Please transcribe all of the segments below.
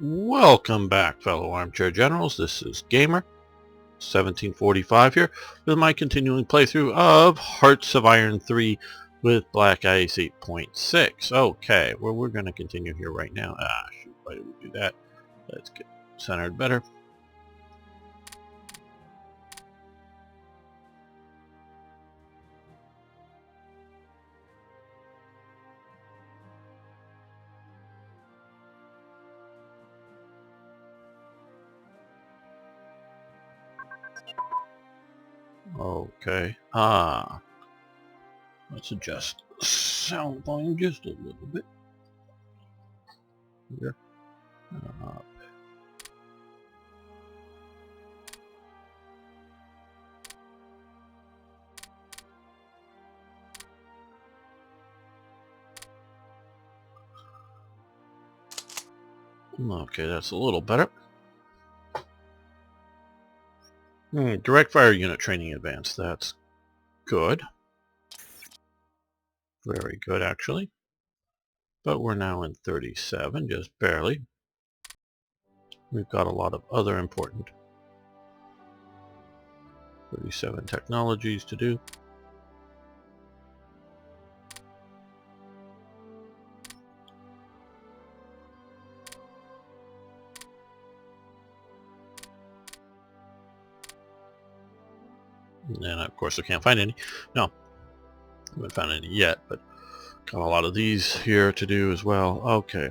Welcome back, fellow armchair generals. This is Gamer 1745 here with my continuing playthrough of Hearts of Iron 3 with Black Ice 8.6. Okay, well, we're going to continue here right now. Shoot, why did we do that? Let's get centered better. Okay. Let's adjust the sound volume just a little bit. Here. Okay, that's a little better. Direct fire unit training advanced. That's good. Very good, actually. But we're now in 37, just barely. We've got a lot of other important 37 technologies to do. And of course I can't find any. No, I haven't found any yet, but got a lot of these here to do as well. Okay,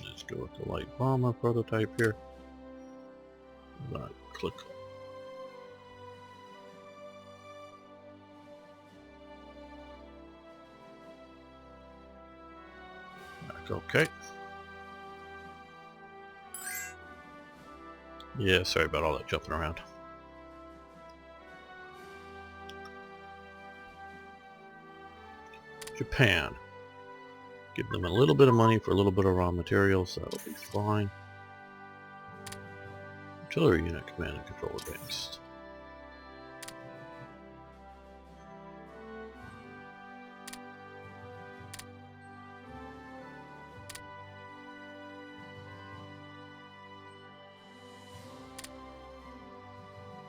Let's go with the light bomber prototype here. Click. Okay. Yeah, sorry about all that jumping around. Japan. Give them a little bit of money for a little bit of raw materials. That'll be fine. Artillery unit command and control advanced.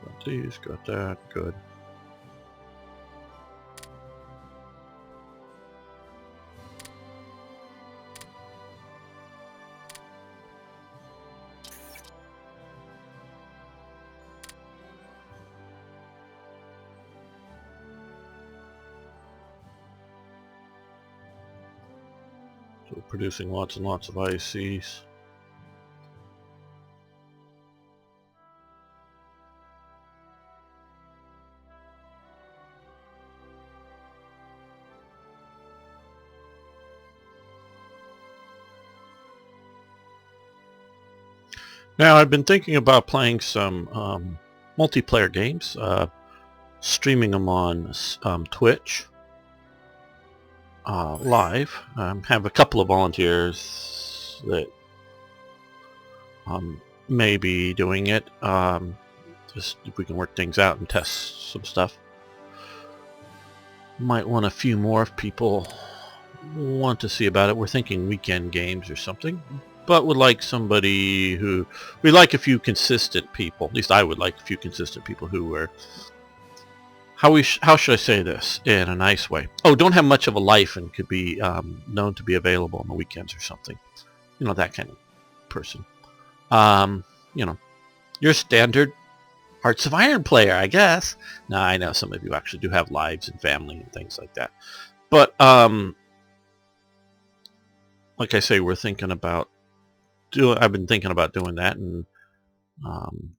Got these, got that, good. So producing lots and lots of ICs. Now I've been thinking about playing some multiplayer games, streaming them on Twitch live. Have a couple of volunteers that may be doing it. Just if we can work things out and test some stuff. Might want a few more if people want to see about it. We're thinking weekend games or something, but would like somebody who... we like a few consistent people. At least I would like a few consistent people who were... how should I say this in a nice way? Oh, don't have much of a life and could be known to be available on the weekends or something. You know, that kind of person. You know, your standard Hearts of Iron player, I guess. Now, I know some of you actually do have lives and family and things like that. But, like I say, we're thinking about... I've been thinking about doing that, and I'm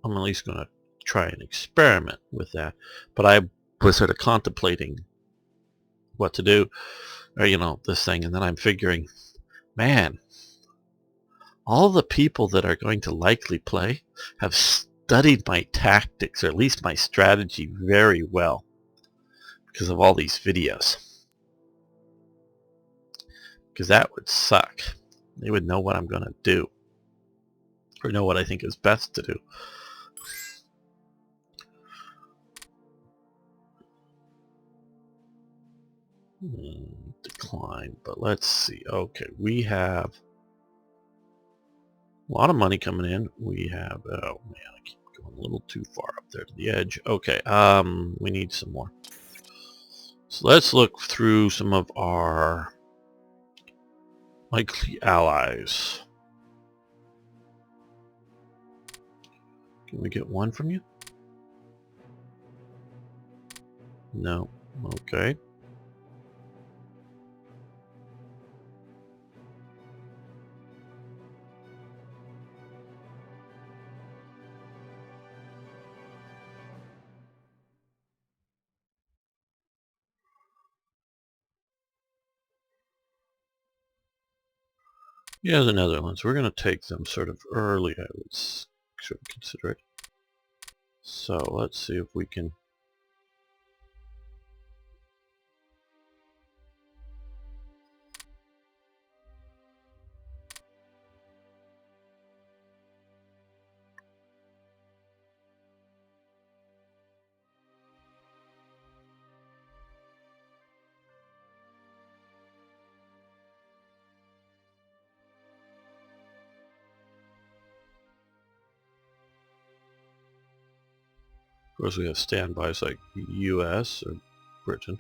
at least going to try and experiment with that. But I was sort of contemplating what to do, or, you know, this thing, and then I'm figuring, man, all the people that are going to likely play have studied my tactics, or at least my strategy, very well because of all these videos. Because that would suck. They would know what I'm going to do. or know what I think is best to do. Decline, but let's see. Okay, we have a lot of money coming in. We have, oh man, I keep going a little too far up there to the edge. Okay, we need some more. So let's look through some of our likely allies. Can we get one from you? No. Okay. Yeah, the Netherlands. We're going to take them sort of early, I would sort of consider it. So let's see if we can... Of course, we have standbys like US or Britain.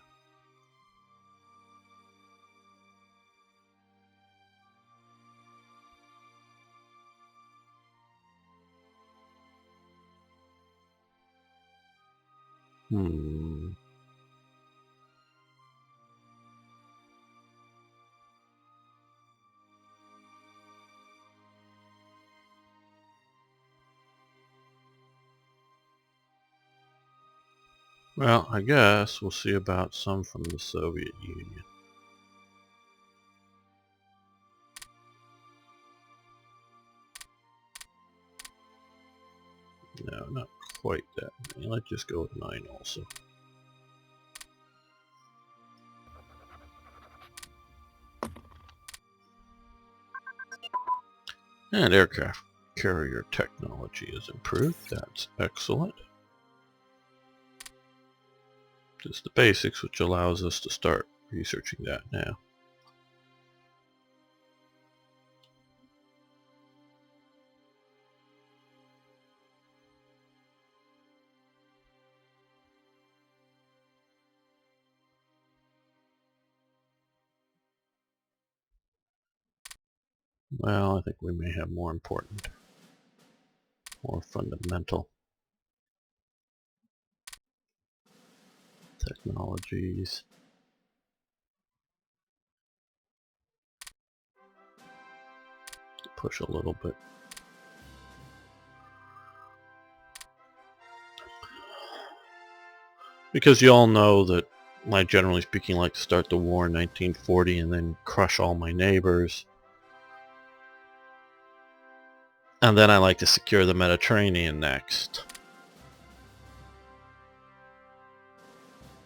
Well, I guess we'll see about some from the Soviet Union. No, not quite that many. Let's just go with 9 also. And aircraft carrier technology is improved. That's excellent. Just the basics, which allows us to start researching that now. Well, I think we may have more important, more fundamental technologies. Push a little bit. Because you all know that I, generally speaking, like to start the war in 1940 and then crush all my neighbors. And then I like to secure the Mediterranean next,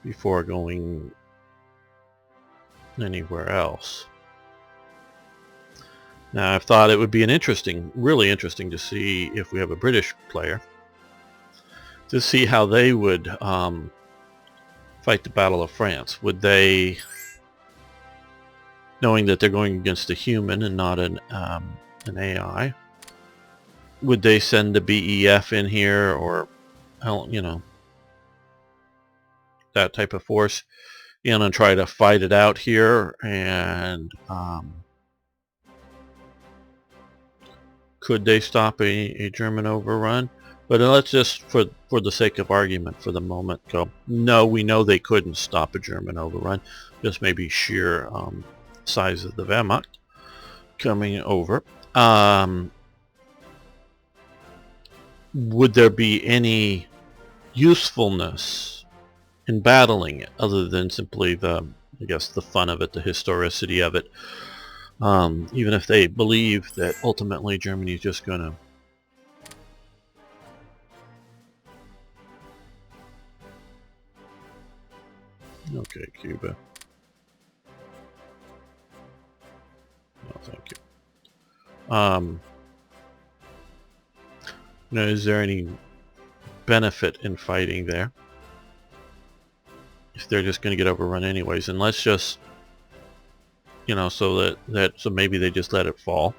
before going anywhere else. Now, I've thought it would be really interesting to see, if we have a British player, to see how they would fight the Battle of France. Would they, knowing that they're going against a human and not an AI, would they send the BEF in here, or, you know, that type of force in and try to fight it out here? And could they stop a German overrun? But let's just, for the sake of argument for the moment, go, no, we know they couldn't stop a German overrun. Just maybe sheer size of the Wehrmacht coming over. Would there be any usefulness in battling it, other than simply the, I guess, the fun of it, the historicity of it? Even if they believe that ultimately Germany is just going to Okay, Cuba. No, thank you. You know, is there any benefit in fighting there if they're just going to get overrun anyways? And let's just, you know, so so maybe they just let it fall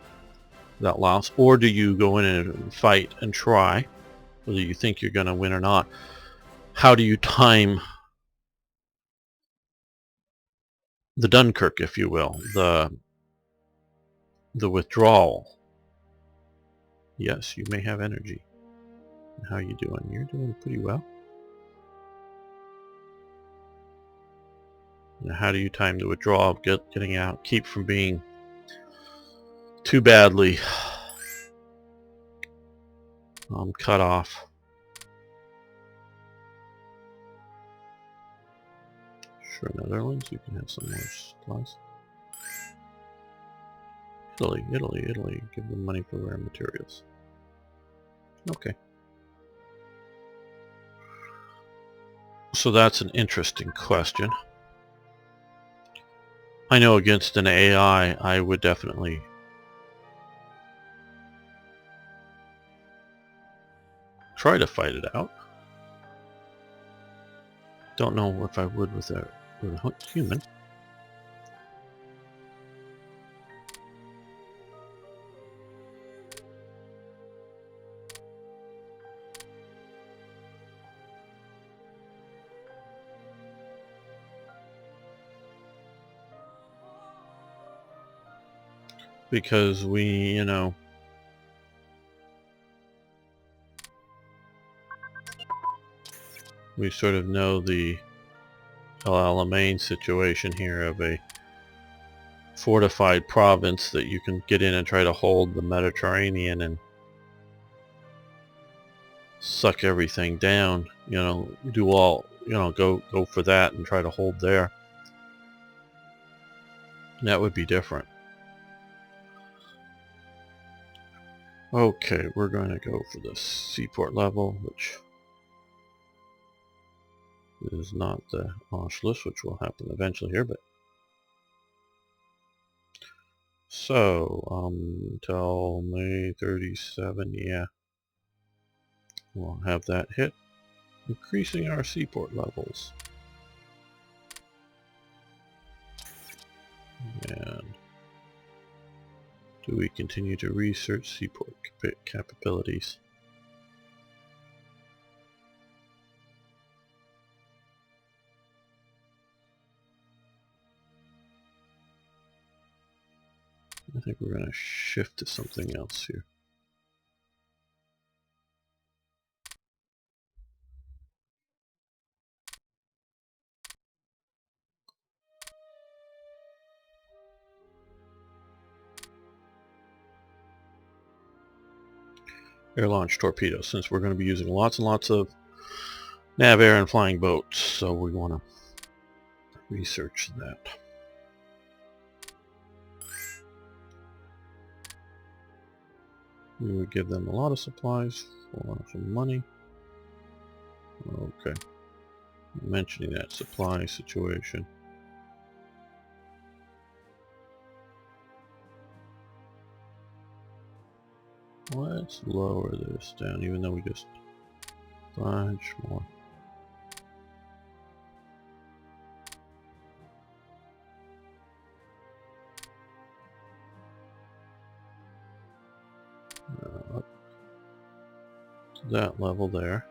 without loss. Or do you go in and fight and try, whether you think you're going to win or not? How do you time the Dunkirk, if you will, the withdrawal? Yes, you may have energy. How you doing? You're doing pretty well. Now, how do you time the withdrawal, getting out, keep from being too badly cut off? Sure, Netherlands, you can have some more supplies. Italy, give them money for rare materials. Okay. So that's an interesting question. I know against an AI, I would definitely try to fight it out. Don't know if I would with a human. Because we, you know, we sort of know the El Alamein situation here of a fortified province that you can get in and try to hold the Mediterranean and suck everything down, you know, do all, you know, go for that and try to hold there. That would be different. Okay, we're going to go for the seaport level, which is not the Anschluss, which will happen eventually here, but so until May 37, yeah, we'll have that hit, increasing our seaport levels. And do we continue to research seaport capabilities? I think we're going to shift to something else here. Air launch torpedoes, since we're going to be using lots and lots of nav, air, and flying boats, so we want to research that. We would give them a lot of supplies for some money. Okay. Mentioning that supply situation. Let's lower this down, even though we just bunch more. Up to that level there.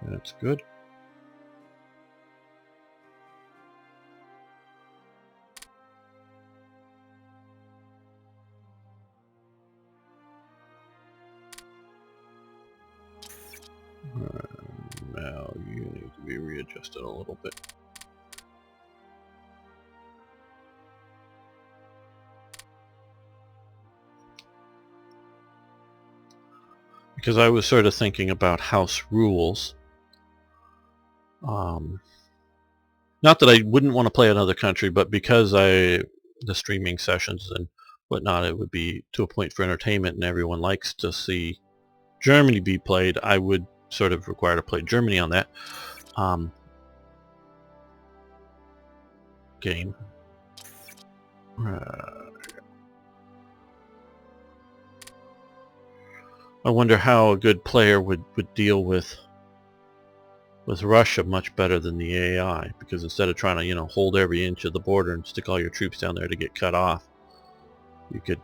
That's good. Now you need to be readjusted a little bit. Because I was sort of thinking about house rules. Not that I wouldn't want to play another country, but because the streaming sessions and whatnot, it would be to a point for entertainment and everyone likes to see Germany be played, I would sort of require to play Germany on that game. I wonder how a good player would deal with Russia much better than the AI, because instead of trying to, hold every inch of the border and stick all your troops down there to get cut off, you could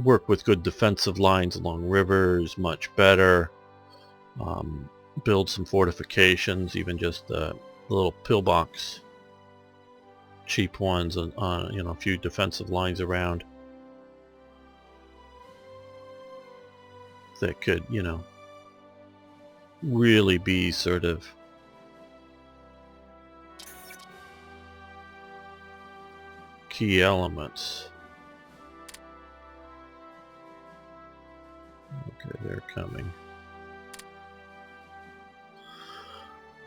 work with good defensive lines along rivers much better, um, build some fortifications, even just the little pillbox, cheap ones, and a few defensive lines around that could, really be sort of key elements. Okay, they're coming.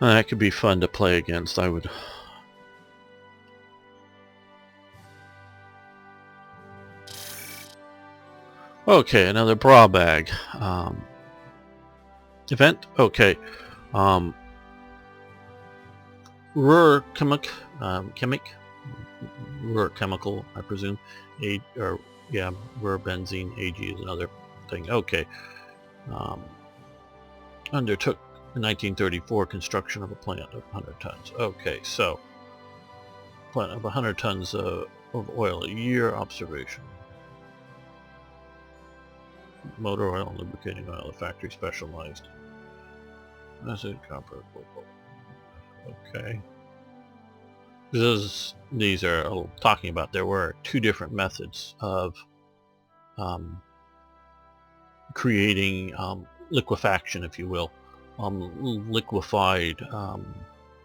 That could be fun to play against, I would. Okay, another bra bag. Event? Okay. Chemical, I presume. Benzene, AG is another thing. Okay. Undertook in 1934 construction of a plant of 100 tons. Okay, so plant of 100 tons of oil a year. Observation. Motor oil and lubricating oil. The factory specialized. Acid, copper, okay. These are talking about there were two different methods of creating liquefaction, if you will, liquefied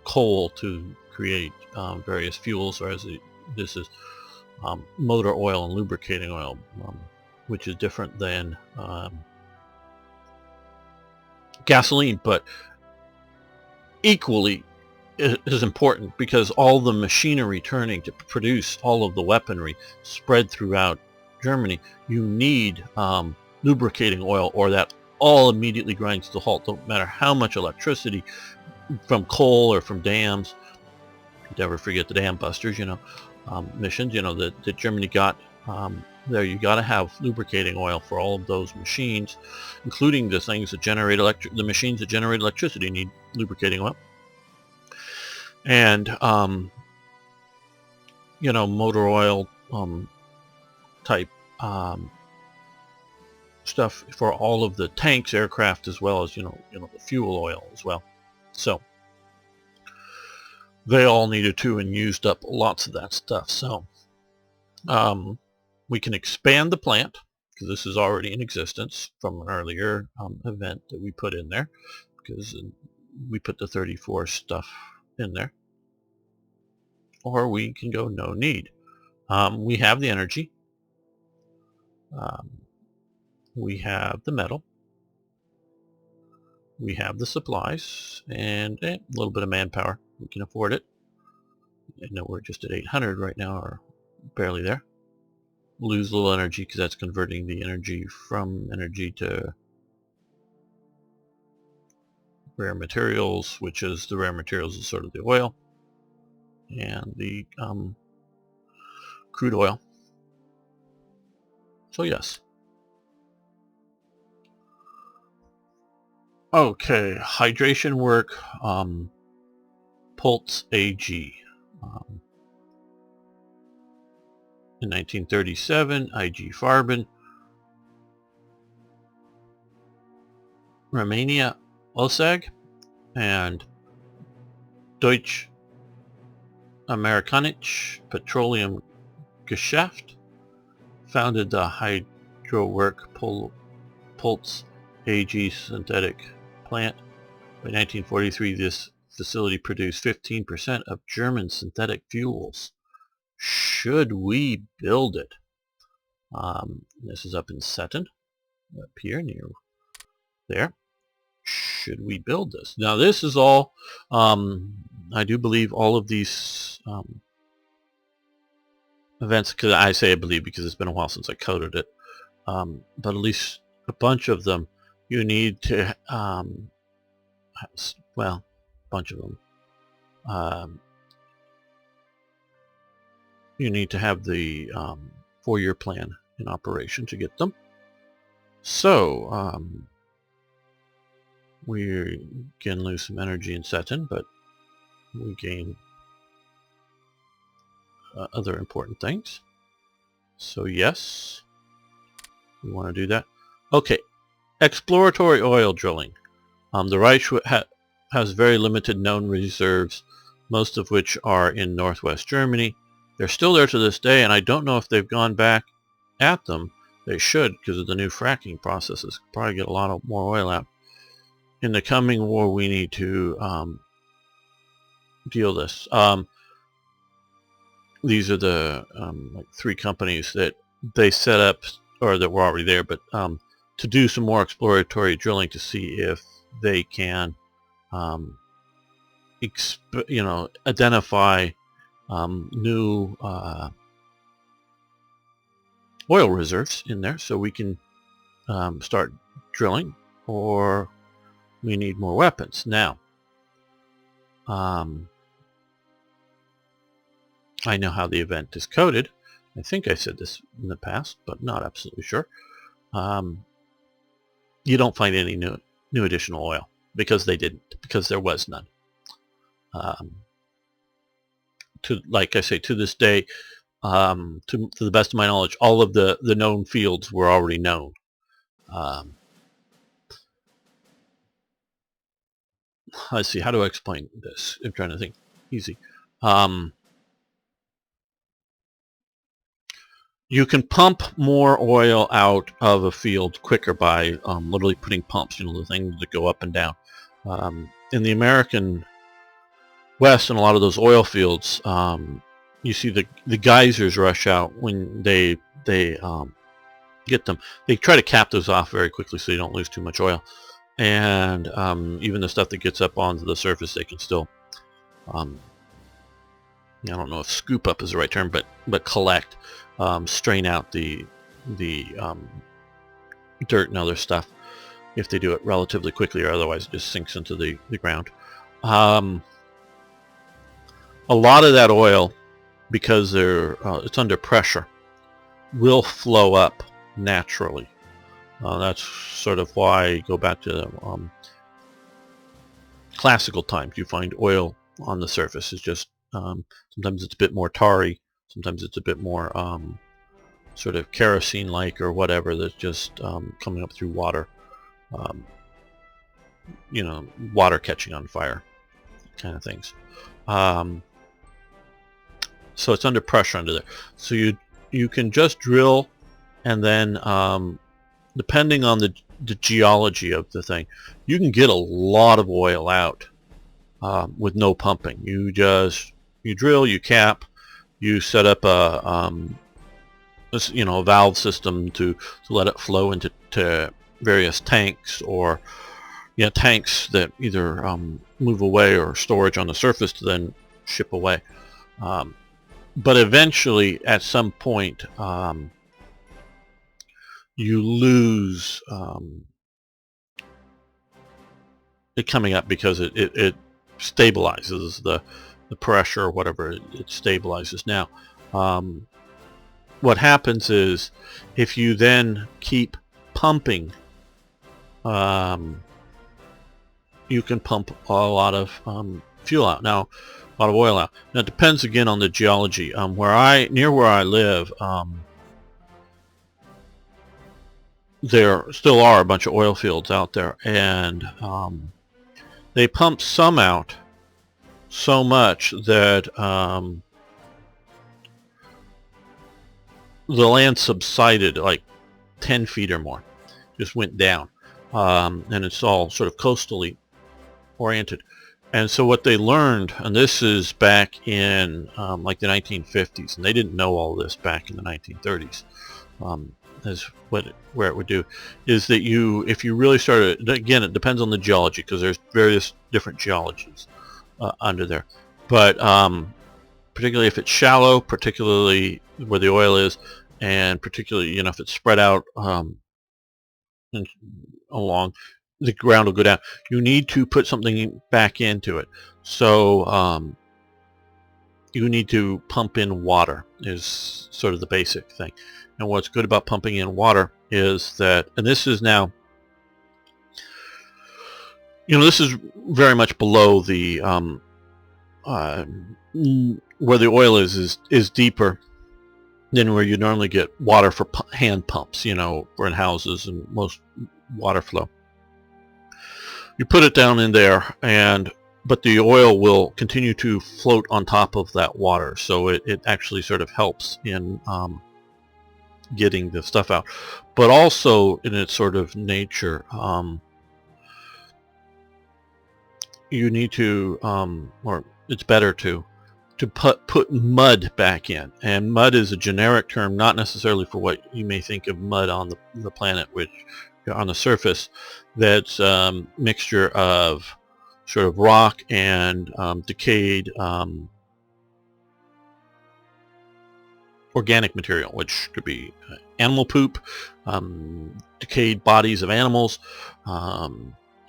coal to create various fuels, whereas this is motor oil and lubricating oil, which is different than gasoline, but equally is important, because all the machinery turning to produce all of the weaponry spread throughout Germany, you need lubricating oil, or that all immediately grinds to a halt. Don't matter how much electricity from coal or from dams. Never forget the dam busters, missions, that Germany got there. You got to have lubricating oil for all of those machines, including the things that generate the machines that generate electricity need lubricating oil. And motor oil type stuff for all of the tanks, aircraft, as well as the fuel oil as well. So they all needed to, and used up lots of that stuff. So we can expand the plant, because this is already in existence from an earlier event that we put in there, because we put the 34 stuff in there. Or we can go no need. We have the energy. We have the metal. We have the supplies, and a little bit of manpower. We can afford it. I know we're just at 800 right now, or barely there. Lose a little energy, because that's converting the energy from energy to rare materials, which is the rare materials is sort of the oil and the crude oil. So yes. Okay, hydration work, Pulse AG. In 1937, IG Farben, Romania OSAG, and Deutsch Amerikanische Petroleum Geschäft founded the Hydrowork Pulse AG synthetic plant. By 1943, this facility produced 15% of German synthetic fuels. Should we build it? This is up in Seton, up here near there. Should we build this? Now this is all, I do believe all of these events, because I say I believe because it's been a while since I coded it, but at least a bunch of them you need to, well, a bunch of them, you need to have the 4-year plan in operation to get them. So we again lose some energy in Seton, but we gain other important things. So yes, we want to do that. Okay, exploratory oil drilling. The Reich has very limited known reserves, most of which are in northwest Germany. They're still there to this day, and I don't know if they've gone back at them. They should, because of the new fracking processes. Probably get a lot more oil out. In the coming war, we need to deal this. These are the like 3 companies that they set up, or that were already there, but to do some more exploratory drilling to see if they can, identify new oil reserves in there, so we can start drilling, or we need more weapons. Now, I know how the event is coded. I think I said this in the past, but not absolutely sure. You don't find any new additional oil, because they didn't, because there was none. Like I say, to this day, to the best of my knowledge, all of the known fields were already known. Let's see, how do I explain this? I'm trying to think. Easy. You can pump more oil out of a field quicker by literally putting pumps, the things that go up and down. In the American West, and a lot of those oil fields, you see the geysers rush out when they get them. They try to cap those off very quickly so you don't lose too much oil. And even the stuff that gets up onto the surface, they can still, I don't know if scoop up is the right term, but collect, strain out the dirt and other stuff if they do it relatively quickly, or otherwise it just sinks into the ground. A lot of that oil, because it's under pressure, will flow up naturally. That's sort of why I go back to classical times. You find oil on the surface. It's just sometimes it's a bit more tarry, sometimes it's a bit more sort of kerosene-like or whatever, that's just coming up through water. Water catching on fire kind of things. So it's under pressure under there. So you can just drill, and then depending on the geology of the thing, you can get a lot of oil out with no pumping. You drill, you cap, you set up a valve system to let it flow into various tanks, or tanks that either move away, or storage on the surface to then ship away. But eventually, at some point, you lose it coming up, because it stabilizes the pressure, or whatever, it stabilizes. Now, what happens is, if you then keep pumping, you can pump a lot of fuel out. Now, a lot of oil out. Now, it depends again on the geology. Near where I live, there still are a bunch of oil fields out there, and they pump some out so much that the land subsided like 10 feet or more, just went down, and it's all sort of coastally oriented. And so what they learned, and this is back in like the 1950s, and they didn't know all this back in the 1930s, where it would do, is that if you really started, again, it depends on the geology, because there's various different geologies under there, but particularly if it's shallow, particularly where the oil is, and particularly if it's spread out along, the ground will go down. You need to put something back into it. So you need to pump in water is sort of the basic thing. And what's good about pumping in water is that, and this is now, this is very much below the where the oil is deeper than where you normally get water for hand pumps, or in houses and most water flow. You put it down in there, but the oil will continue to float on top of that water, so it actually sort of helps in getting the stuff out. But also in its sort of nature, you need to, or it's better to put mud back in. And mud is a generic term, not necessarily for what you may think of mud on the planet, which on the surface, that's mixture of sort of rock and decayed organic material, which could be animal poop, decayed bodies of animals,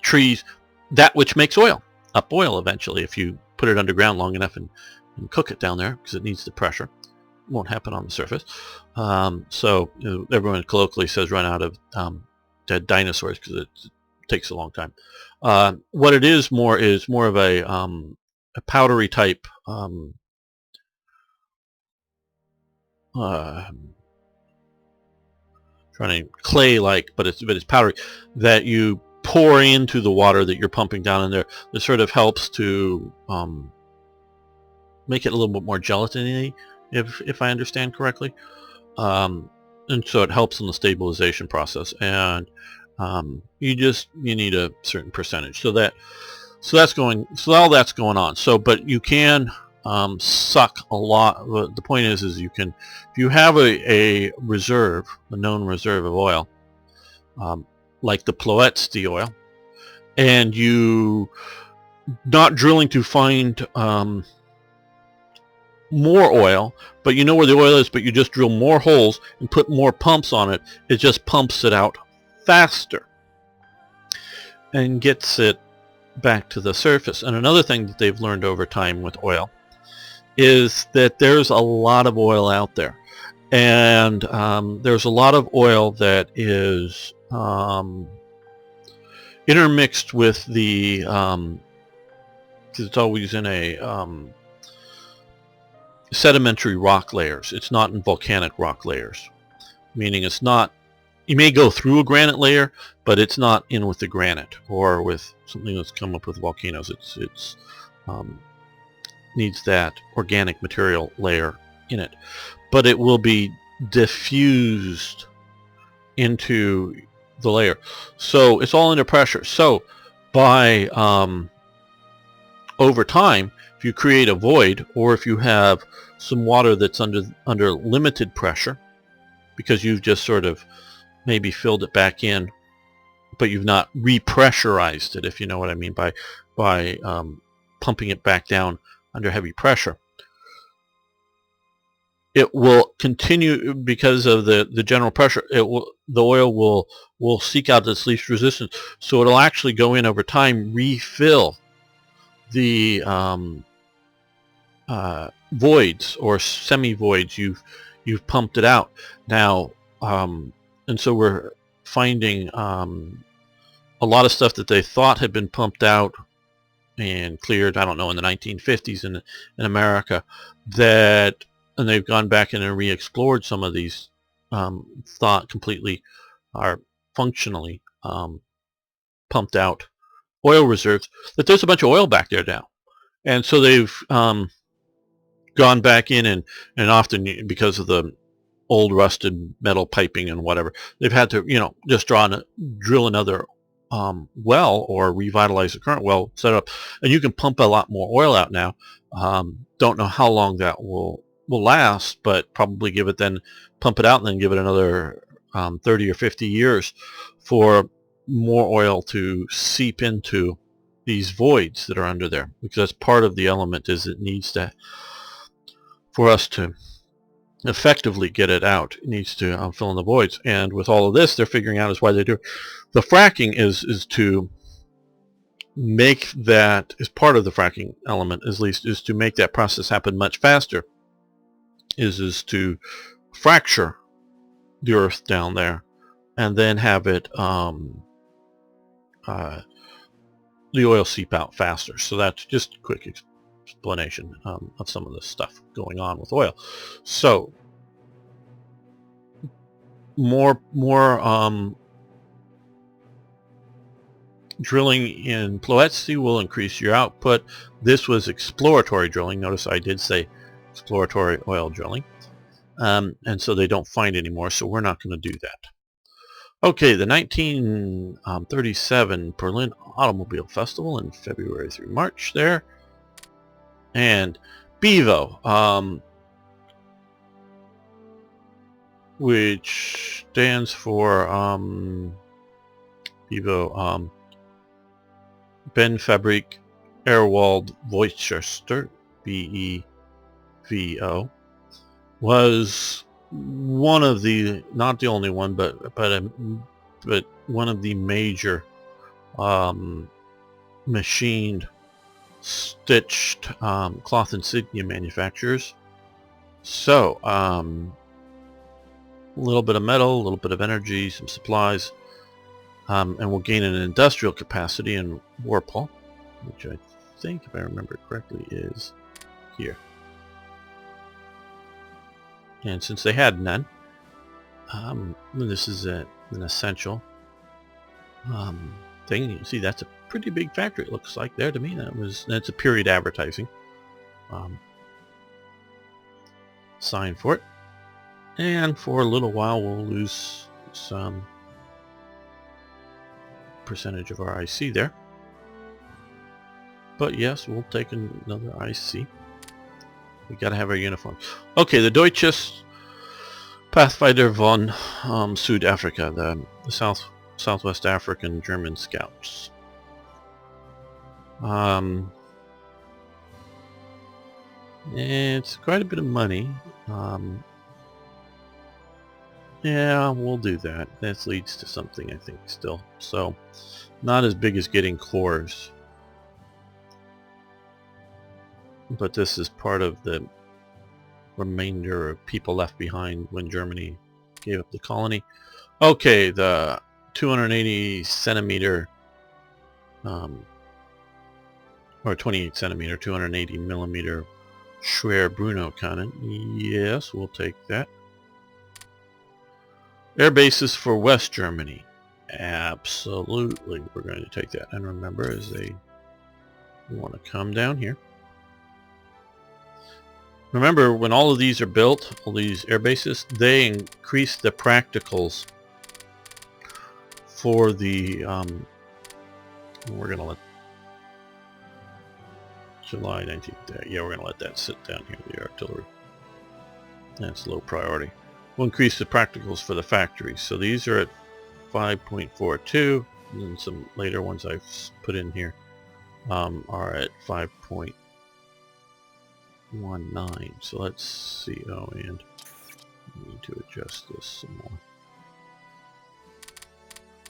trees, that which makes oil eventually if you put it underground long enough and cook it down there, because it needs the pressure. It won't happen on the surface. So everyone colloquially says run out of dead dinosaurs, because it takes a long time. What it is more of a powdery type clay-like, but it's powdery, that you pour into the water that you're pumping down in there. This sort of helps to make it a little bit more gelatiny, if I understand correctly, and so it helps in the stabilization process. And you need a certain percentage, so all that's going on. So, but you can suck a lot. The point is you can, if you have a known reserve of oil, like the Ploetsty oil, and you not drilling to find more oil, but you know where the oil is, but you just drill more holes and put more pumps on it, it just pumps it out faster and gets it back to the surface. And another thing that they've learned over time with oil is that there's a lot of oil out there, and there's a lot of oil that is intermixed with the because it's always in a sedimentary rock layers. It's not in volcanic rock layers, meaning it's not, you may go through a granite layer, but it's not in with the granite or with something that's come up with volcanoes. It's needs that organic material layer in it, but it will be diffused into the layer, so it's all under pressure. So by over time, if you create a void, or if you have some water that's under limited pressure, because you've just sort of maybe filled it back in, but you've not repressurized it, if you know what I mean by pumping it back down under heavy pressure, it will continue, because of the general pressure, the oil will seek out its least resistance, so it'll actually go in over time, refill the voids or semi-voids you've pumped it out now. And so we're finding a lot of stuff that they thought had been pumped out and cleared, I don't know, in the 1950s in America, and they've gone back in and re-explored some of these thought completely are functionally pumped out oil reserves, that there's a bunch of oil back there now. And so they've gone back in and often, because of the old rusted metal piping and whatever, they've had to just drill another well, or revitalize the current well, set up, and you can pump a lot more oil out now. Don't know how long that will last, but probably pump it out and then give it another 30 or 50 years for more oil to seep into these voids that are under there, because that's part of the element, is it needs to, for us to effectively get it out, it needs to fill in the voids. And with all of this, they're figuring out is why they do the fracking is to make that, as part of the fracking element at least, is to make that process happen much faster, is to fracture the earth down there and then have it the oil seep out faster. So that's just a quick explanation of some of the stuff going on with oil. So more drilling in Ploetzi will increase your output. This was exploratory drilling. Notice I did say exploratory oil drilling. And so they don't find any more, so we're not going to do that. Okay, the 1937 Berlin Automobile Festival in February through March there. And Bevo, which stands for Bevo, Ben Fabrik Erwald Voigtchester, BEVO, was one of the, not the only one, but one of the major machined, stitched cloth insignia manufacturers. So a little bit of metal, a little bit of energy, some supplies, and we'll gain an industrial capacity in Warpole, which I think, if I remember correctly, is here. And since they had none, this is an essential thing. You see, that's a pretty big factory, it looks like there to me. That's a period advertising sign for it. And for a little while we'll lose some percentage of our IC there. But yes, we'll take another IC. We gotta have our uniforms. Okay, the Deutsches Pathfinder von Südafrika, the Southwest African German Scouts. It's quite a bit of money. Yeah, we'll do that. That leads to something, I think, still. So, not as big as getting cores. But this is part of the remainder of people left behind when Germany gave up the colony. Okay, the 280 centimeter or 28 centimeter, 280 millimeter Schwer Bruno cannon. Yes, we'll take that. Air bases for West Germany. Absolutely, we're going to take that. And remember, as they want to come down here. Remember, when all of these are built, all these air bases, they increase the practicals for the, we're going to let July 19th, yeah, we're going to let that sit down here, the artillery. That's low priority. We'll increase the practicals for the factories. So these are at 5.42, and then some later ones I've put in here are at 5.19. So let's see. Oh, and I need to adjust this some more.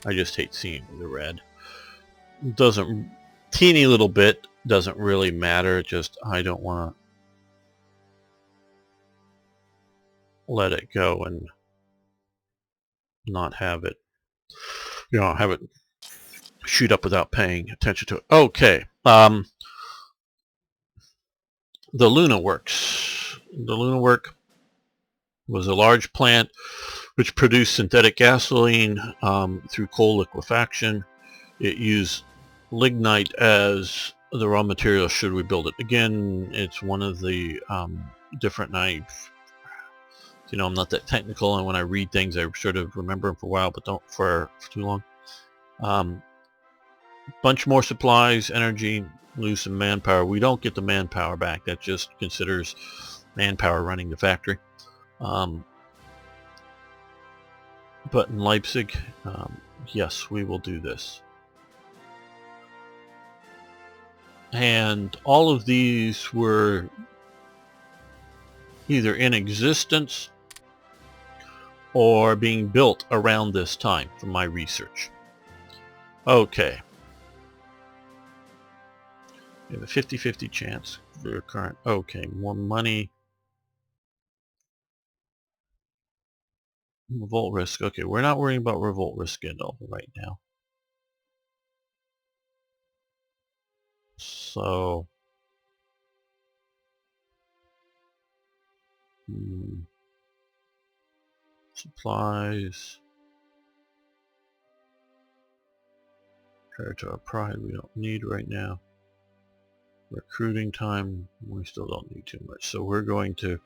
I just hate seeing the red. Doesn't, teeny little bit doesn't really matter. Just I don't want to let it go and not have it, have it shoot up without paying attention to it. Okay. The Luna Works. The Luna Work was a large plant which produced synthetic gasoline through coal liquefaction. It used lignite as the raw material should we build it. Again, it's one of the different knives. I'm not that technical, and when I read things I sort of remember them for a while, but don't for too long. Bunch more supplies, energy, lose some manpower. We don't get the manpower back. That just considers manpower running the factory. But in Leipzig, yes, we will do this. And all of these were either in existence or being built around this time from my research. Okay. We have a 50-50 chance for current. Okay, more money. Revolt risk. Okay, we're not worrying about revolt risk at all right now. So, supplies. Territory pride we don't need right now. Recruiting time, we still don't need too much. So we're going to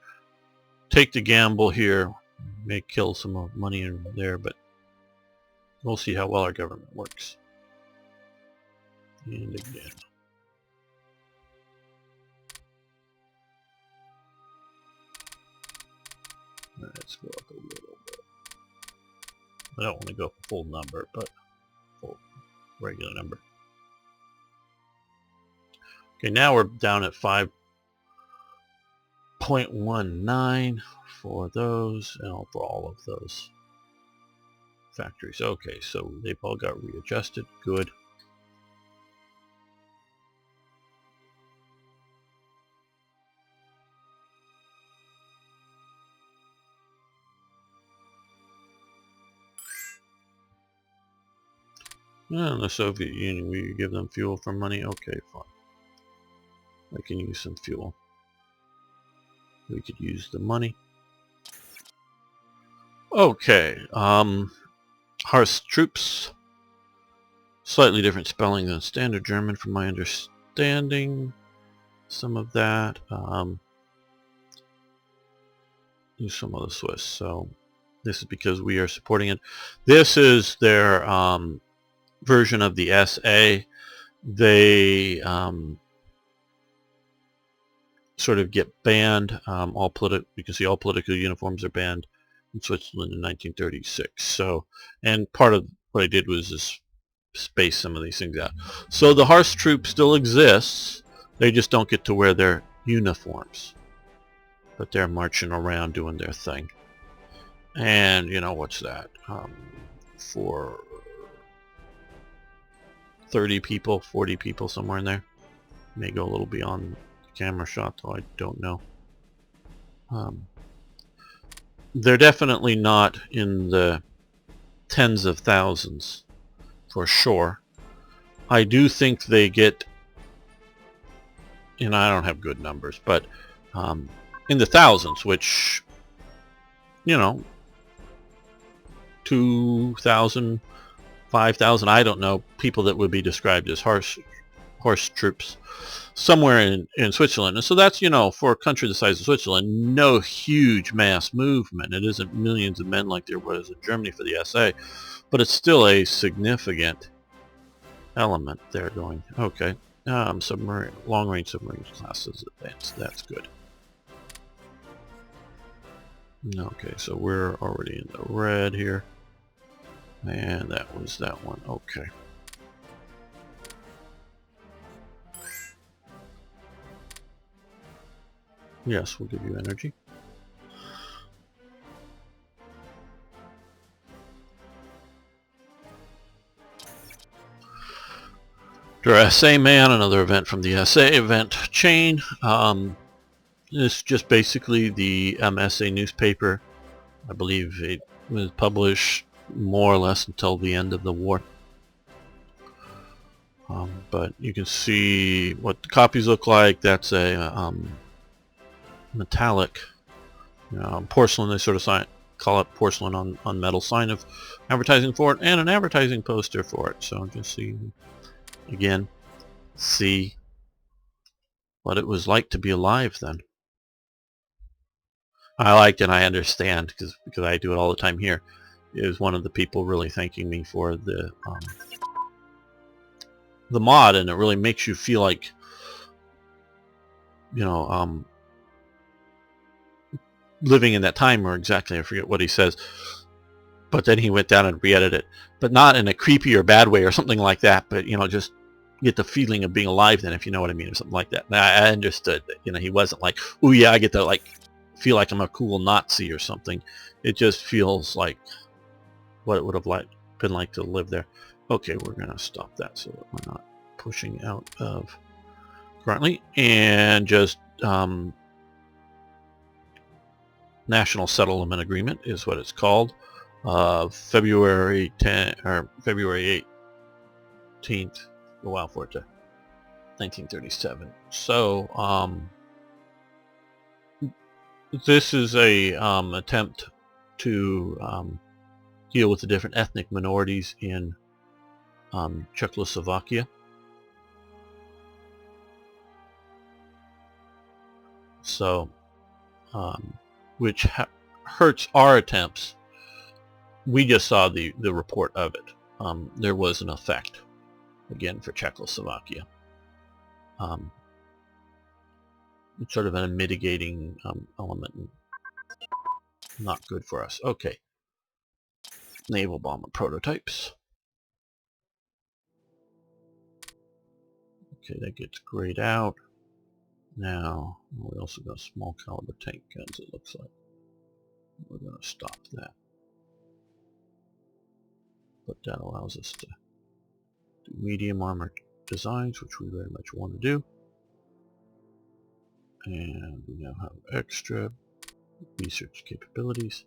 take the gamble here. May kill some more money in there, but we'll see how well our government works. And again. Let's go up a little bit. I don't want to go full number, but full regular number. Okay, now we're down at 5.19 for those, and for all of those factories. Okay, so they've all got readjusted. Good. And the Soviet Union, we give them fuel for money. Okay, fine. I can use some fuel. We could use the money. Okay, Harsh troops. Slightly different spelling than standard German from my understanding. Some of that. Use some of the Swiss. So this is because we are supporting it. This is their version of the SA. They sort of get banned. You can see all political uniforms are banned in Switzerland in 1936. So, and part of what I did was just space some of these things out. So the Harsh troop still exists. They just don't get to wear their uniforms, but they're marching around doing their thing. And you know what's that? For 30 people, 40 people, somewhere in there. May go a little beyond the camera shot, though I don't know. They're definitely not in the tens of thousands, for sure. I do think they get, and I don't have good numbers, but in the thousands, which, you know, 2,000, 5,000, I don't know, people that would be described as Harsh troops somewhere in Switzerland. And so that's, you know, for a country the size of Switzerland, no huge mass movement. It isn't millions of men like there was in Germany for the SA, but it's still a significant element there going. Okay, submarine, long-range submarine classes advanced. That's good. Okay, so we're already in the red here. And that was that one. Okay. Yes, we'll give you energy. SA Man, another event from the SA event chain. It's just basically the SA newspaper. I believe it was published more or less until the end of the war. But you can see what the copies look like. That's a metallic porcelain. They sort of call it porcelain on metal sign of advertising for it, and an advertising poster for it. So just see again, see what it was like to be alive then. I liked it. I understand because I do it all the time here. It was one of the people really thanking me for the mod, and it really makes you feel like, you know, living in that time, or exactly, I forget what he says, but then he went down and re-edited it, but not in a creepy or bad way or something like that, but, you know, just get the feeling of being alive then, if you know what I mean, or something like that. I understood that, you know, he wasn't like, oh yeah, I get to like feel like I'm a cool Nazi or something. It just feels like what it would have been like to live there. Okay, we're gonna stop that so that we're not pushing out of currently, and just National Settlement Agreement is what it's called. February 10 or February 18th. A while for it to 1937. So this is a attempt to deal with the different ethnic minorities in Czechoslovakia. So, which hurts our attempts. We just saw the report of it. There was an effect, again, for Czechoslovakia. It's sort of a mitigating element. And not good for us. Okay. Naval bomber prototypes. Okay, that gets grayed out. Now, we also got small caliber tank guns, it looks like. We're going to stop that. But that allows us to do medium armor designs, which we very much want to do. And we now have extra research capabilities.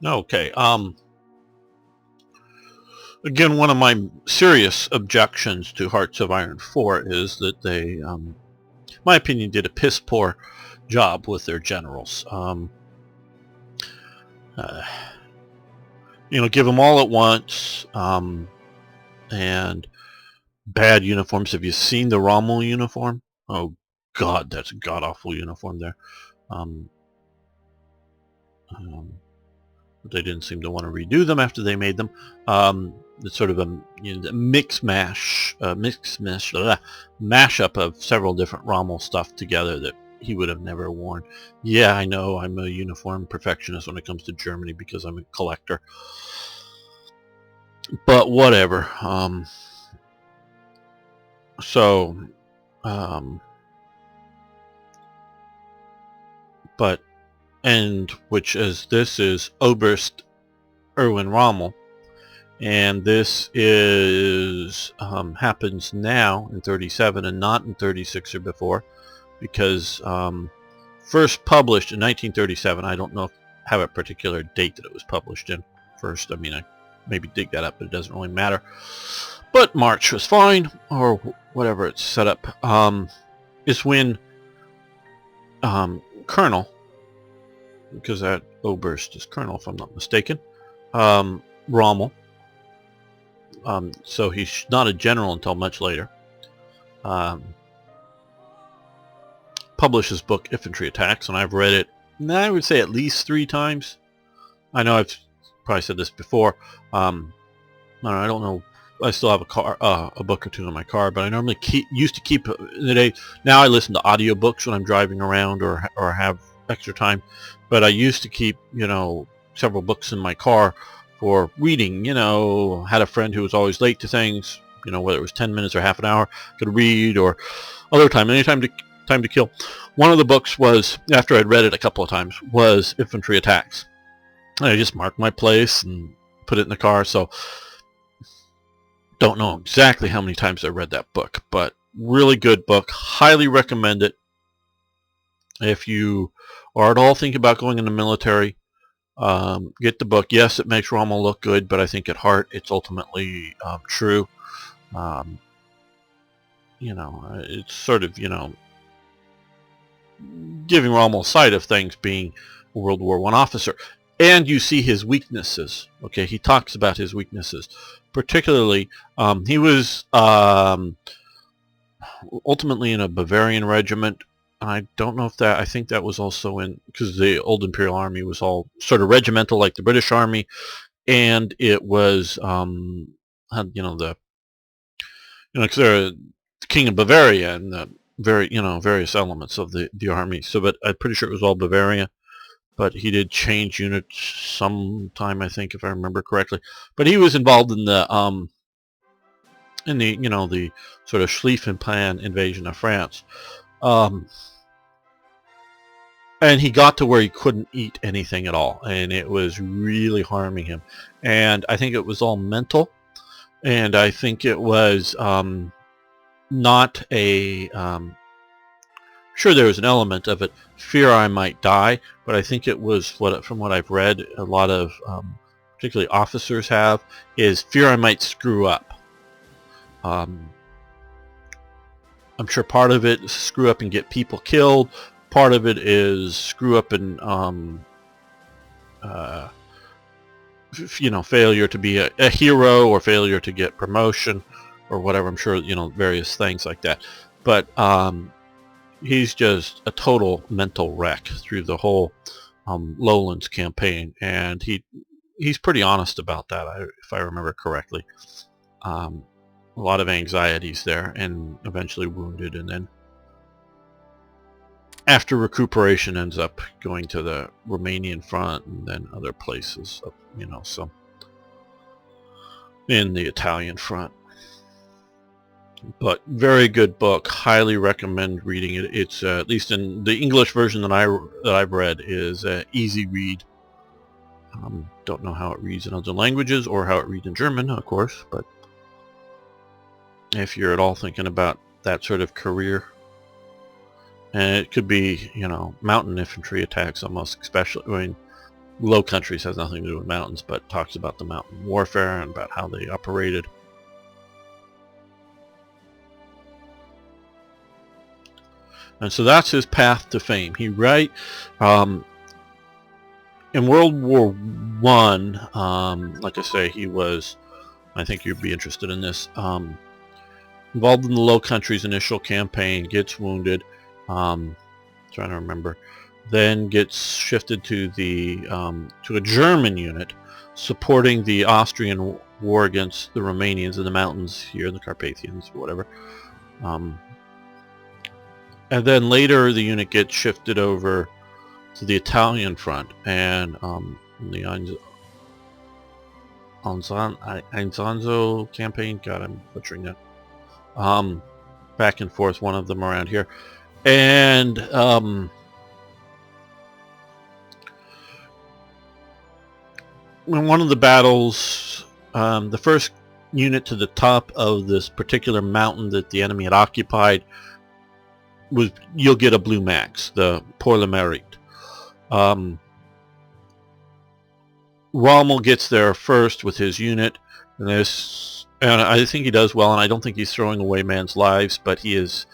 Okay, again, one of my serious objections to Hearts of Iron 4 is that they, in my opinion, did a piss poor job with their generals. You know, give them all at once, and bad uniforms. Have you seen the Rommel uniform? Oh God, that's a god-awful uniform there. They didn't seem to want to redo them after they made them. It's sort of a mashup of several different Rommel stuff together that he would have never worn. Yeah, I know I'm a uniform perfectionist when it comes to Germany because I'm a collector. But whatever. But which is, this is Oberst Erwin Rommel, and this is happens now in 37 and not in 36 or before, because first published in 1937. I don't know if I have a particular date that it was published in first. I mean, I maybe dig that up, but it doesn't really matter. But March was fine, or whatever it's set up. Is when Colonel, because that Oberst is Colonel, if I'm not mistaken, Rommel. So he's not a general until much later. Published his book Infantry Attacks, and I've read it, I would say, at least 3 times. I know I've probably said this before. I don't know. I still have a book or 2 in my car, but I normally used to keep in the day. Now I listen to audiobooks when I'm driving around or have extra time, but I used to keep, several books in my car for reading. Had a friend who was always late to things, whether it was 10 minutes or half an hour, could read, or other time, any time to kill. One of the books was, after I'd read it a couple of times, was Infantry Attacks. And I just marked my place and put it in the car. So don't know exactly how many times I read that book, but really good book. Highly recommend it. If you are at all thinking about going in the military, get the book. Yes, it makes Rommel look good, but I think at heart it's ultimately true. It's sort of, giving Rommel sight of things being a World War I officer. And you see his weaknesses. Okay, he talks about his weaknesses. Particularly, he was ultimately in a Bavarian regiment. I don't know if that, I think that was also in, because the old Imperial Army was all sort of regimental like the British Army, and it was, the because they're the king of Bavaria and the various elements of the army. So, but I'm pretty sure it was all Bavaria. But he did change units sometime, I think, if I remember correctly. But he was involved in the the sort of Schlieffen Plan invasion of France. And he got to where he couldn't eat anything at all, and it was really harming him. And I think it was all mental, and I think it was not a sure, there was an element of it, fear I might die, but I think it was, from what I've read, a lot of particularly officers have, is fear I might screw up. I'm sure part of it is screw up and get people killed. Part of it is screw up and failure to be a hero, or failure to get promotion, or whatever. I'm sure various things like that. But he's just a total mental wreck through the whole Lowlands campaign, and he's pretty honest about that, if I remember correctly. A lot of anxieties there, and eventually wounded, and then after recuperation ends up going to the Romanian front and then other places, so in the Italian front. But very good book. Highly recommend reading it. It's at least in the English version that I've read, is easy read. Don't know how it reads in other languages, or how it reads in German, of course. But if you're at all thinking about that sort of career, and it could be mountain infantry attacks, almost, especially. I mean, Low Countries has nothing to do with mountains, but talks about the mountain warfare and about how they operated. And so that's his path to fame. He in World War One, like I say, he was, I think you'd be interested in this, involved in the Low Countries initial campaign, gets wounded, trying to remember, then gets shifted to to a German unit supporting the Austrian war against the Romanians in the mountains here, in the Carpathians, or whatever. And then later the unit gets shifted over to the Italian front, and the Einsanzo campaign, God, I'm butchering that, back and forth, one of them around here. And in one of the battles, the first unit to the top of this particular mountain that the enemy had occupied, you'll get a blue max, the Pour le Mérite. Rommel gets there first with his unit, and I think he does well, and I don't think he's throwing away man's lives, but he is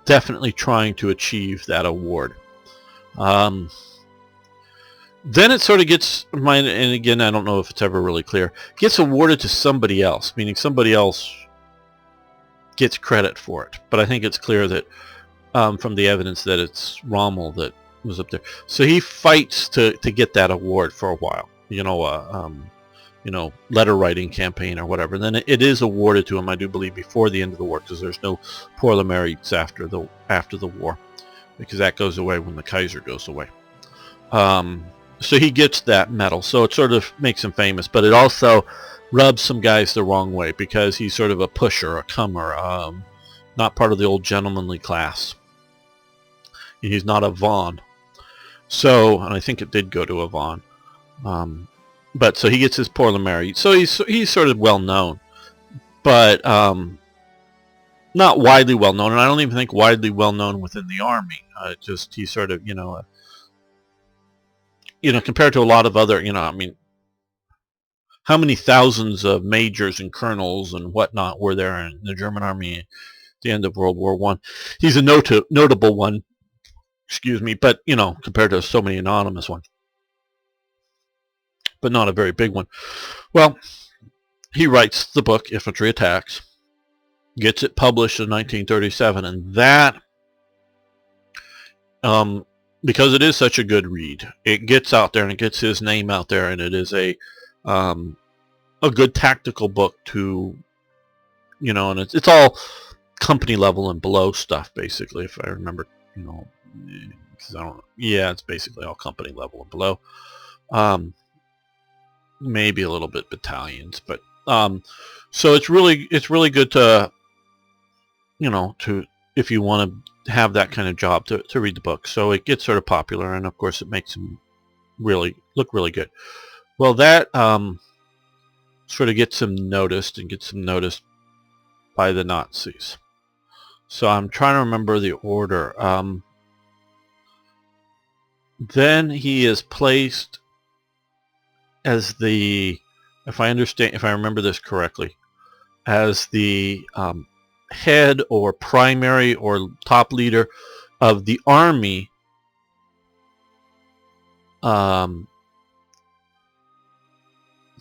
definitely trying to achieve that award. Then it sort of gets, and again, I don't know if it's ever really clear, gets awarded to somebody else, meaning somebody else gets credit for it. But I think it's clear that from the evidence that it's Rommel that was up there. So he fights to get that award for a while, letter writing campaign or whatever. And then it is awarded to him, I do believe, before the end of the war, because there's no Pour le Mérites after the war, because that goes away when the Kaiser goes away. So he gets that medal, so it sort of makes him famous, but it also rubs some guys the wrong way, because he's sort of a pusher, a comer, not part of the old gentlemanly class. He's not a Vaughan. So, and I think it did go to a Vaughan. But so he gets his Pour le Mérite. So he's sort of well known, but not widely well known, and I don't even think widely well known within the army. Just he's sort of compared to a lot of other, how many thousands of majors and colonels and whatnot were there in the German army at the end of World War One? He's a notable one. Excuse me, but compared to so many anonymous ones, but not a very big one. Well, he writes the book Infantry Attacks, gets it published in 1937, and that, because it is such a good read, it gets out there and it gets his name out there, and it is a good tactical book to and it's all company level and below stuff, basically, if I remember, because I don't. Yeah, it's basically all company level and below. Maybe a little bit battalions, but so it's really good to to if you want to have that kind of job to read the book. So it gets sort of popular, and of course it makes him really look really good. Well, that sort of gets him noticed by the Nazis. So I'm trying to remember the order. Then he is placed as if I remember this correctly, as the head or primary or top leader of the army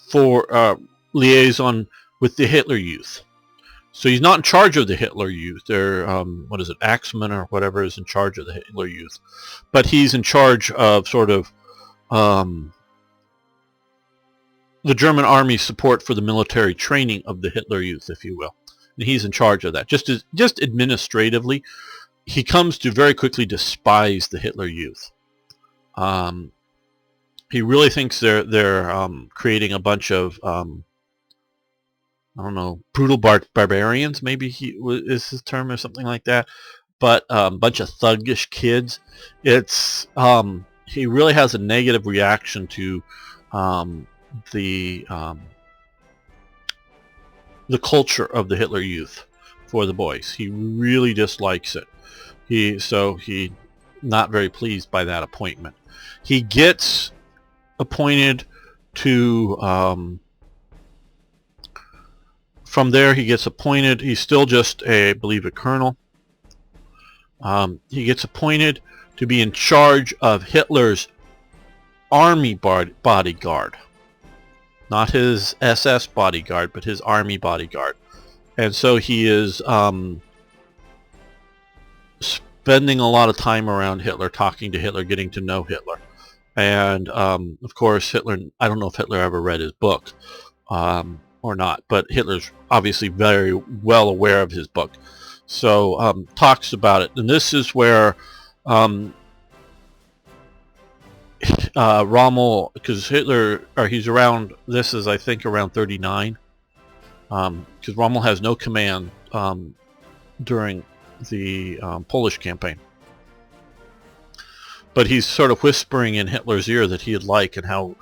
for liaison with the Hitler Youth. So he's not in charge of the Hitler Youth. They're, what is it, Axman or whatever is in charge of the Hitler Youth. But he's in charge of sort of the German army's support for the military training of the Hitler Youth, if you will. And he's in charge of that. Just administratively, he comes to very quickly despise the Hitler Youth. He really thinks they're creating a bunch of I don't know, brutal barbarians, maybe is his term or something like that. But a bunch of thuggish kids. It's he really has a negative reaction to the culture of the Hitler Youth for the boys. He really dislikes it. He's not very pleased by that appointment. He gets appointed to from there he gets appointed. He's still just I believe a colonel. He gets appointed to be in charge of Hitler's army bodyguard. Not his SS bodyguard, but his army bodyguard. And so he is spending a lot of time around Hitler, talking to Hitler, getting to know Hitler. And of course Hitler, I don't know if Hitler ever read his book or not, but Hitler's obviously very well aware of his book. So talks about it. And this is where Rommel, because he's around, this is I think around 39, because Rommel has no command during the Polish campaign. But he's sort of whispering in Hitler's ear that he'd like and how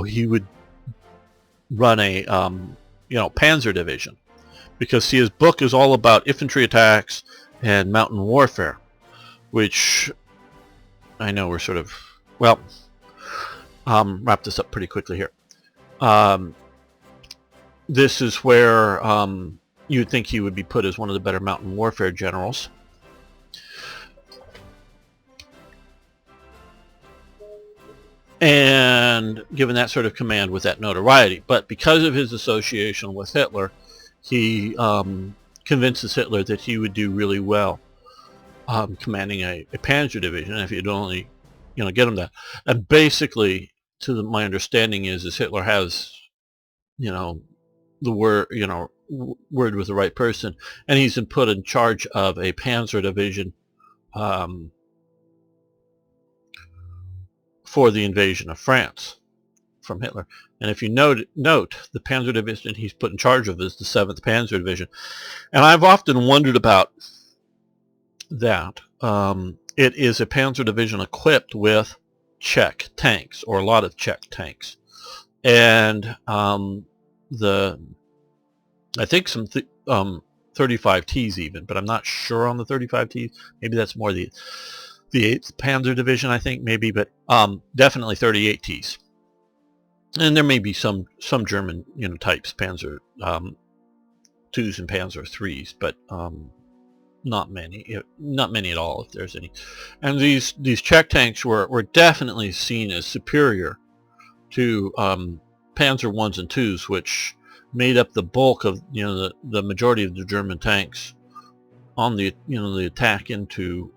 he would run a Panzer division, because his book is all about infantry attacks and mountain warfare, which I know we're sort of, well, wrap this up pretty quickly here. This is where you'd think he would be put as one of the better mountain warfare generals. And given that sort of command with that notoriety. But because of his association with Hitler, he convinces Hitler that he would do really well commanding a Panzer division if he'd only get him that. And basically, my understanding is Hitler has the word word with the right person, and he's been put in charge of a Panzer division for the invasion of France from Hitler. And if you note the Panzer division he's put in charge of is the 7th Panzer Division. And I've often wondered about that. It is a Panzer division equipped with Czech tanks, or a lot of Czech tanks. And I think some 35Ts even, but I'm not sure on the 35Ts. Maybe that's more the 8th Panzer Division, I think, maybe, but definitely 38Ts. And there may be some German types, Panzer 2s and Panzer 3s, but not many at all, if there's any. And these Czech tanks were definitely seen as superior to Panzer 1s and 2s, which made up the bulk of the majority of the German tanks on the the attack into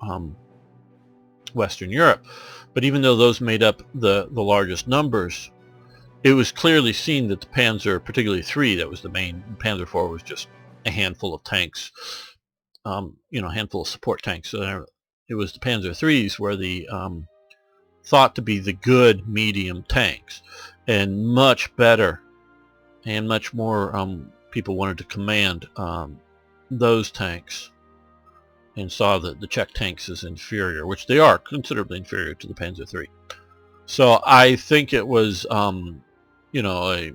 Western Europe. But even though those made up the largest numbers, it was clearly seen that the Panzer, particularly 3, that was the main, Panzer 4 was just a handful of tanks, a handful of support tanks. So it was the Panzer IIIs were the thought to be the good medium tanks, and much better and much more people wanted to command those tanks, and saw that the Czech tanks as inferior, which they are considerably inferior to the Panzer III. So I think it was, the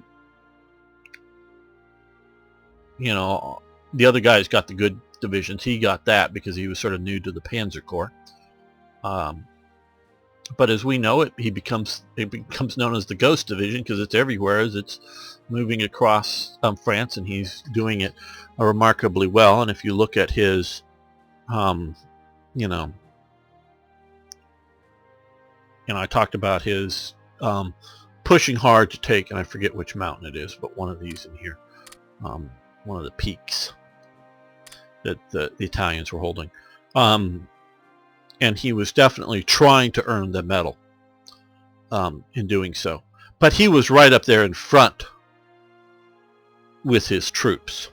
other guys got the good divisions. He got that because he was sort of new to the Panzer Corps. But as we know it, it becomes known as the Ghost Division because it's everywhere as it's moving across France, and he's doing it remarkably well. And if you look at his, I talked about his pushing hard to take, and I forget which mountain it is, but one of these in here, one of the peaks that the Italians were holding. And he was definitely trying to earn the medal in doing so. But he was right up there in front with his troops.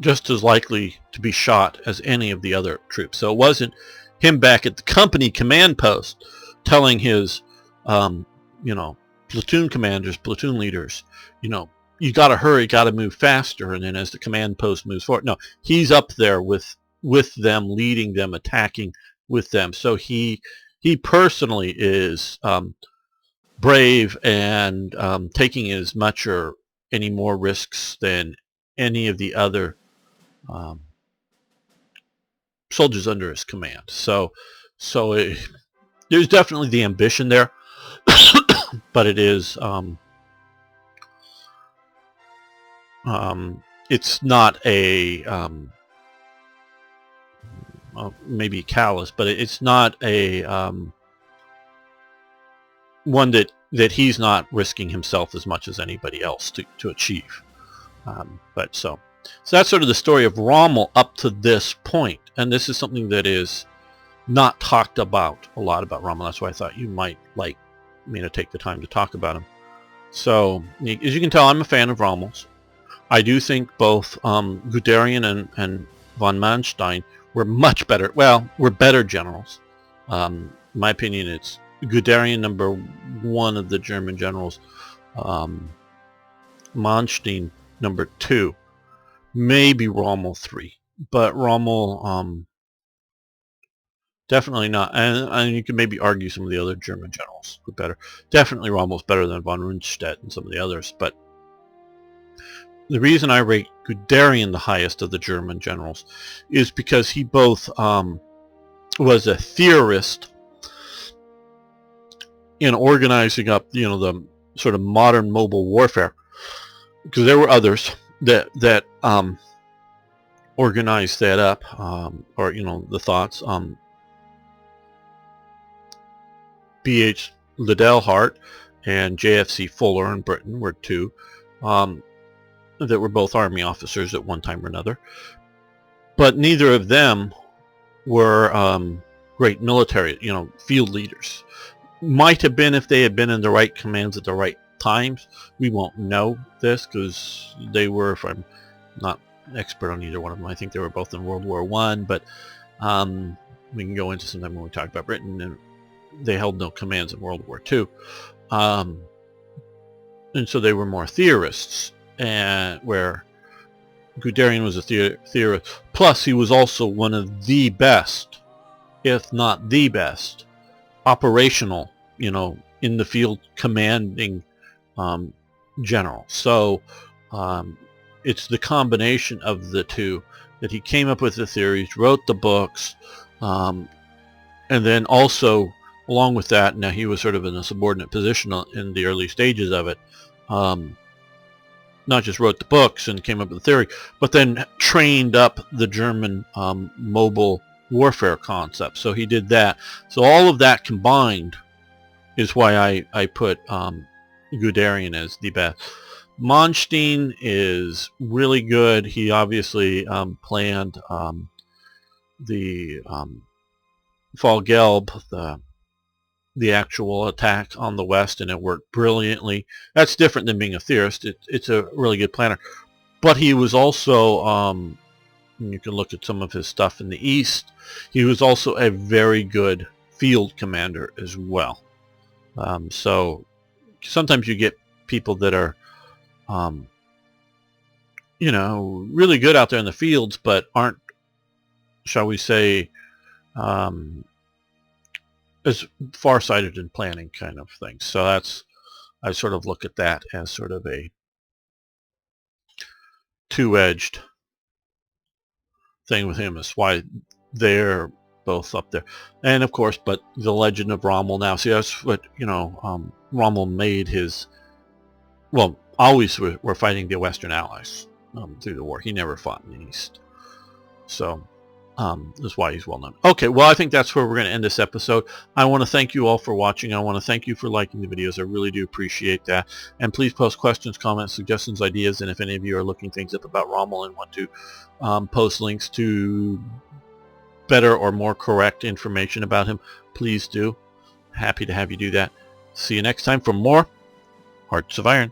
Just as likely to be shot as any of the other troops. So it wasn't him back at the company command post telling his, platoon commanders, platoon leaders, you got to hurry, got to move faster. And then as the command post moves forward, no, he's up there with them, leading them, attacking with them. So he personally is brave and taking as much or any more risks than any of the other soldiers under his command. So there's definitely the ambition there, but it is it's not a maybe callous, but it's not a one that he's not risking himself as much as anybody else to achieve. But so that's sort of the story of Rommel up to this point, and this is something that is not talked about a lot about Rommel. That's why I thought you might like me to take the time to talk about him. So as you can tell, I'm a fan of Rommel's. I do think both Guderian and von Manstein were much better. Well, were better generals. In my opinion, it's Guderian number one of the German generals. Manstein number two. Maybe Rommel 3, but Rommel definitely not. And you can maybe argue some of the other German generals were better. Definitely Rommel's better than von Rundstedt and some of the others. But the reason I rate Guderian the highest of the German generals is because he both was a theorist in organizing up, the sort of modern mobile warfare, because there were others that organized that up, or the thoughts. B.H. Liddell Hart and J.F.C. Fuller in Britain were two that were both army officers at one time or another, but neither of them were great military, field leaders. Might have been if they had been in the right commands at the right times. We won't know this because they were, if I'm not an expert on either one of them, I think they were both in World War I, but we can go into sometime when we talk about Britain, and they held no commands in World War II. And so they were more theorists, and where Guderian was a theorist. Plus, he was also one of the best, if not the best, operational, in the field commanding general. So it's the combination of the two that he came up with the theories, wrote the books, and then also along with that, now he was sort of in a subordinate position in the early stages of it. Not just wrote the books and came up with the theory, but then trained up the German mobile warfare concept. So he did that. So all of that combined is why I put Guderian as the best. Manstein is really good. He obviously planned the Fall Gelb, the the actual attack on the West, and it worked brilliantly. That's different than being a theorist. It's a really good planner. But he was also, you can look at some of his stuff in the East, he was also a very good field commander as well. So sometimes you get people that are, really good out there in the fields, but aren't, shall we say, as far-sighted in planning kind of thing. So I sort of look at that as sort of a two-edged thing with him. Is why they're both up there. And of course, but the legend of Rommel now. See, that's what, Rommel made his, well, always were fighting the Western Allies through the war. He never fought in the East. So that's why he's well known. Okay, well, I think that's where we're going to end this episode. I want to thank you all for watching. I want to thank you for liking the videos. I really do appreciate that. And please post questions, comments, suggestions, ideas, and if any of you are looking things up about Rommel and want to post links to better or more correct information about him, please do. Happy to have you do that. See you next time for more Hearts of Iron.